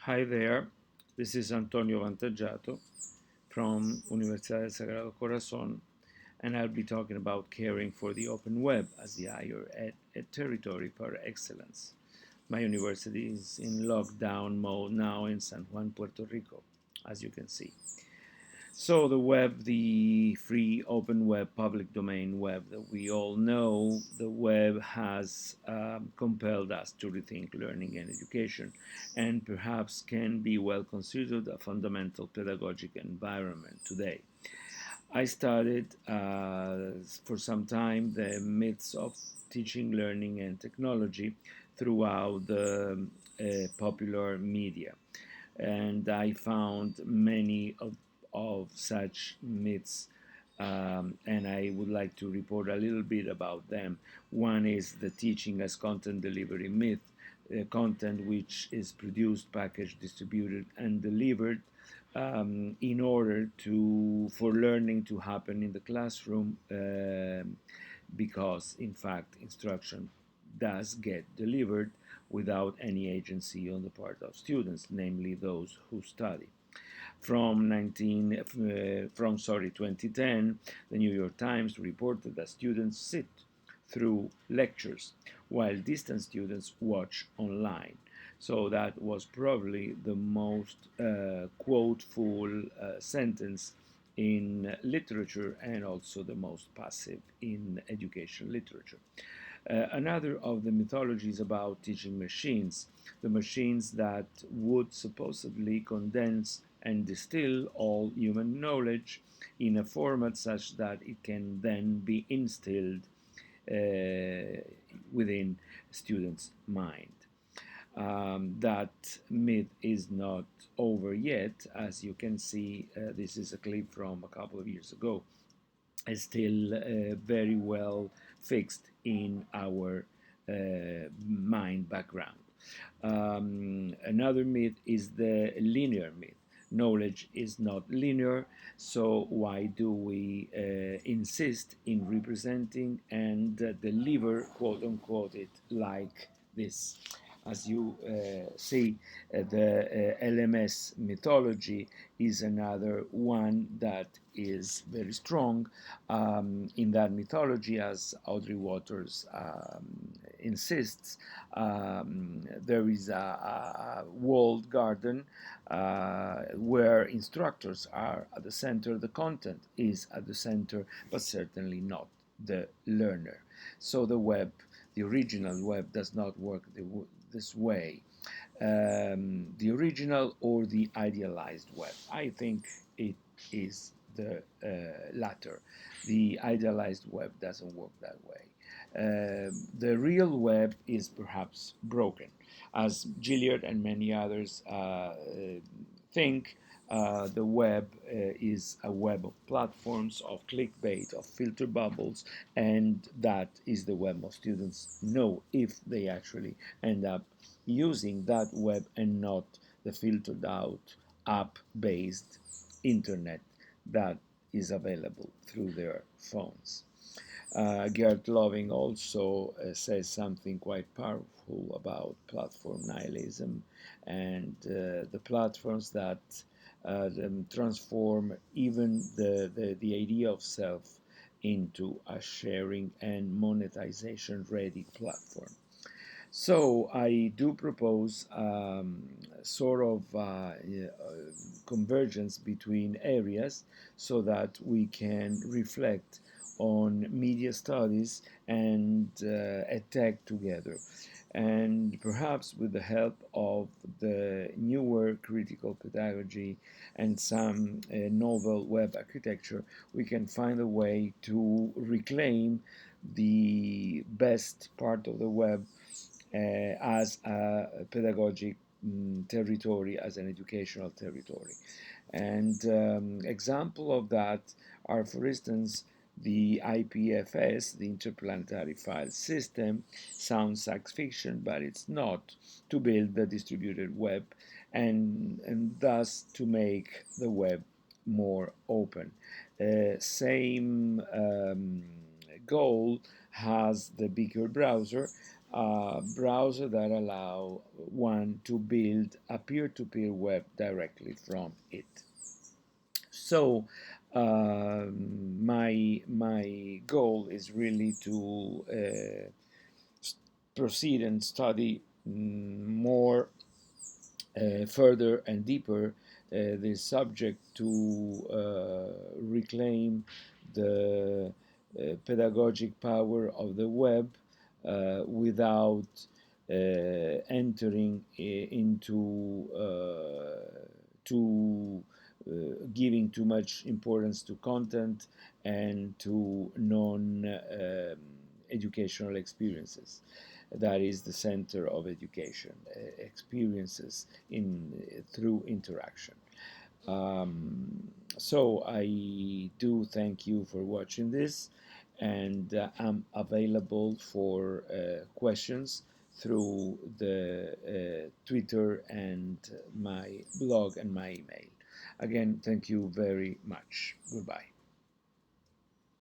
Hi there, this is Antonio Vantaggiato from Universidad del Sagrado Corazon, and I'll be talking about caring for the open web as the higher ed territory par excellence. My university is in lockdown mode now in San Juan, Puerto Rico, as you can see. So the web, the free open web, public domain web that we all know, the web has compelled us to rethink learning and education, and perhaps can be well considered a fundamental pedagogic environment today. I studied for some time the myths of teaching, learning, and technology throughout the popular media, and I found many of such myths, and I would like to report a little bit about them. One is the teaching as content delivery myth, content which is produced, packaged, distributed, and delivered in order for learning to happen in the classroom, because in fact instruction does get delivered without any agency on the part of students, namely those who study. From 2010, the New York Times reported that students sit through lectures while distant students watch online. So that was probably the most quoteful sentence in literature, and also the most passive in education literature. Another of the mythologies about teaching machines, the machines that would supposedly condense and distill all human knowledge in a format such that it can then be instilled within students' mind. That myth is not over yet. As you can see, this is a clip from a couple of years ago. Is still very well fixed in our mind background. Another myth is the linear myth. Knowledge is not linear, so why do we insist in representing and deliver, quote unquote, it like this? As you see, the LMS mythology is another one that is very strong. In that mythology, as Audrey Waters insists, there is a walled garden where instructors are at the center, the content is at the center, but certainly not the learner. So the web, the original web, does not work this way. The original or the idealized web. I think it is the latter. The idealized web doesn't work that way. The real web is perhaps broken, as Gilliard and many others think. The web is a web of platforms, of clickbait, of filter bubbles, and that is the web most students know if they actually end up using that web and not the filtered out app based internet that is available through their phones. Gerd Loving also says something quite powerful about platform nihilism and the platforms that transform even the idea of self into a sharing and monetization ready platform. So I do propose sort of convergence between areas so that we can reflect on media studies and EdTech together. And perhaps with the help of the newer critical pedagogy and some novel web architecture, we can find a way to reclaim the best part of the web as a pedagogic territory, as an educational territory. And example of that are, for instance, the IPFS, the Interplanetary File System. Sounds science fiction, but it's not, to build the distributed web and thus to make the web more open. Same goal has the bigger browser, a browser that allow one to build a peer-to-peer web directly from it. So my goal is really to proceed and study more further and deeper this subject to reclaim the pedagogic power of the web without entering into to giving too much importance to content and to non educational experiences. That is the center of education, experiences in through interaction. So I do thank you for watching this, and I'm available for questions through the Twitter and my blog and my email. Again, thank you very much. Goodbye.